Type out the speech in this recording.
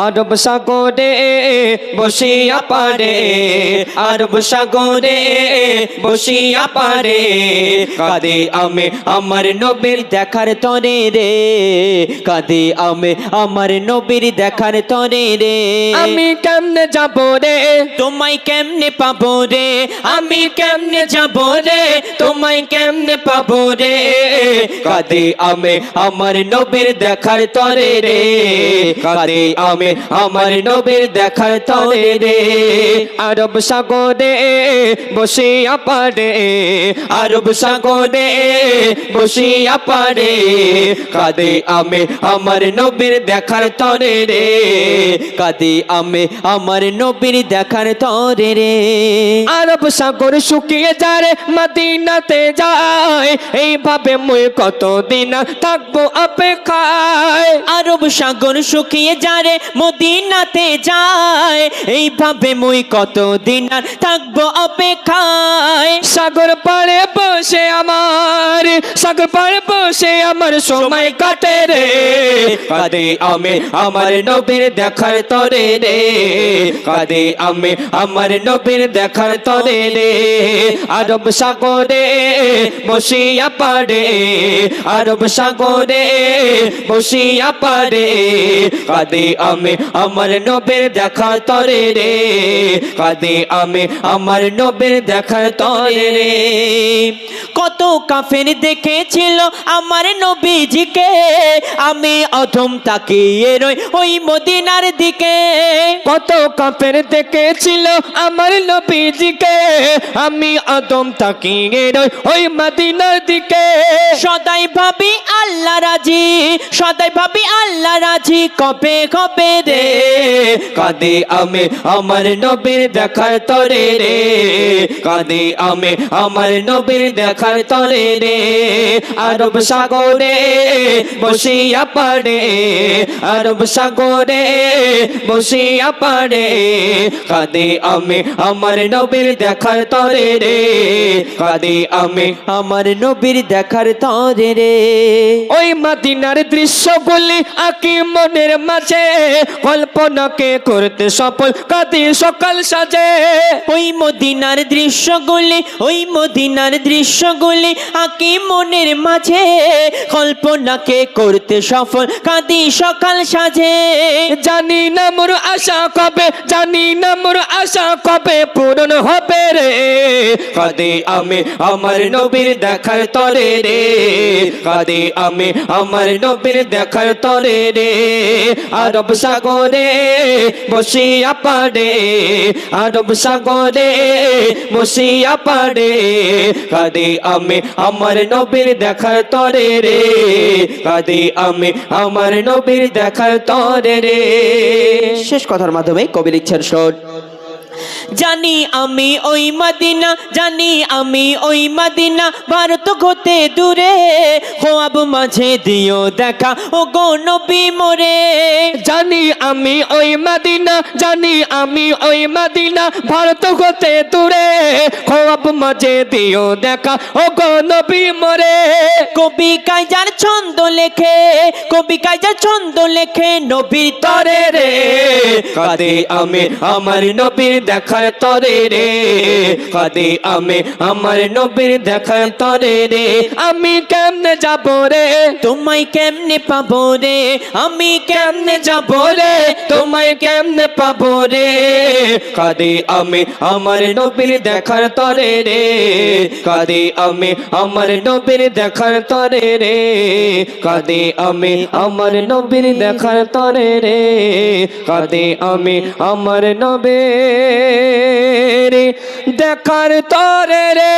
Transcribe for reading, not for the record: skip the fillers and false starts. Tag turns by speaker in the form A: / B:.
A: আরব সাগরে বসিয়া পারে, আরব সাগরে বসিয়া পারে, কাঁদে আমি আমার নবীর দেখার তরে রে, কাঁদে আমি আমার নবীর দেখার তরে রে। আমি কেমনে যাব রে তোমায় কেমনে পাবো রে, আমি কেমনে যাব রে তোমায় কেমনে পাবো রে, কাঁদে আমি আমার নবীর দেখার তরে রে, কাঁদে আমি আমার নবীর দেখার তরে রে। আরব সাগরে বসিয়া পারে, আরব সাগরে বসিয়া পারে, কাঁদে আমি আমার নবীর দেখার তরে রে, কাঁদে আমি আমার নবীর দেখার তরে রে। আরব সাগর শুকিয়ে যায় মদিনাতে যায়, এইভাবে মুই কতদিন থাকবো অপেক্ষায়। আরব সাগর শুকিয়ে যায় মদিনাতে যায়, এইভাবে মুই কতদিন থাকবো অপেক্ষায়। সাগর পাড়ে বসে আমার, সাগর পাড়ে বসে আমার সময় কাটে রে, কাঁদে আমি আমার নবীর দেখার তরে রে, কাঁদে আমি আমার নবীর দেখার তরে রে। আরব সাগরে বসিয়া পারে, আরব সাগরে বসিয়া পারে, কাঁদে আমি আমার নবীর দেখার তরে রে, কাঁদে আমি আমার নবীর দেখার তরে রে। কত কাফের দেখেছিল আমার নবীজিকে, আমি অধম তাকিয়ে রই ওই মদিনার দিকে। কত কাফের দেখেছিল আমার নবীজিকে, আমি অধম তাকিয়ে রই ওই মদিনার দিকে। সদাই ভাবি আল্লাহ রাজি, সদাই ভাবি আল্লাহ রাজি কবে কবে রে, কাঁদে আমি আমার নবীর দেখার তরে রে, কাঁদে আমি আমার নবীর দেখার তরে রে। আরব সাগরে বসিয়া পারে, আরব সাগরে বসিয়া পারে, কাঁদে আমি আমার নবীর দেখার তরে রে, কাঁদে আমি আমার নবীর দেখার তরে রে। ওই মদিনার দৃশ্যগুলি আঁকি মনের মাঝে, কল্পনাকে করতে সফল কাঁদে সকাল সাজে। ওই মদিনার দৃশ্যগুলি, ওই মদিনার দৃশ্যগুলি আঁকি মনের মাঝে, কল্পনাকে করতে সফল কাঁদি সকাল সাজে। জানি না মোর আশা কবে, জানি না মোর আশা কবে পূরণ হবে রে, কাঁদে আমি আমার নবীর দেখার তরে রে, কাঁদে আমি আমার নবীর দেখার তরে রে। আরব সাগরে বসিয়া পারে, আরব সাগরে বসিয়া পারে, কাঁদে আমি আমার নবীর দেখার তরে রে, কাঁদে আমি আমার নবীর দেখার তরে রে। শেষ কথার মাধ্যমে কবি লিখছেন শোন। জানি আমি ওই মদিনা, জানি আমি ওই মদিনা, ভারত হতে দূরে, খোয়াব মাঝে দিও দেখা ও গো নবী মোরে। জানি আমি ওই মদিনা, জানি আমি ওই মদিনা, ভারত হতে দূরে, খোয়াব মাঝে দিও দেখা ও গো নবী মোরে। কবি কাইজার ছন্দ লেখে, কবি কাইজার ছন্দ লেখে নবীর তরে রে, কাঁদে আমি আমার নবীর দেখার তরে রে, কাঁদে আমি আমার নবীর দেখার তরে রে। আমি কেমনে যাব রে তোমায় কেমনে পাবো রে, আমি কেমনে যাব রে তোমায় কেমনে পাবো রে, কাঁদে আমি আমার নবীর দেখার তরে রে, কাঁদে আমি আমার নবীর দেখার তরে রে, কাঁদে আমি আমার নবীর দেখার তরে রে, কাঁদে আমি আমার নবীর দেখার তরে রে।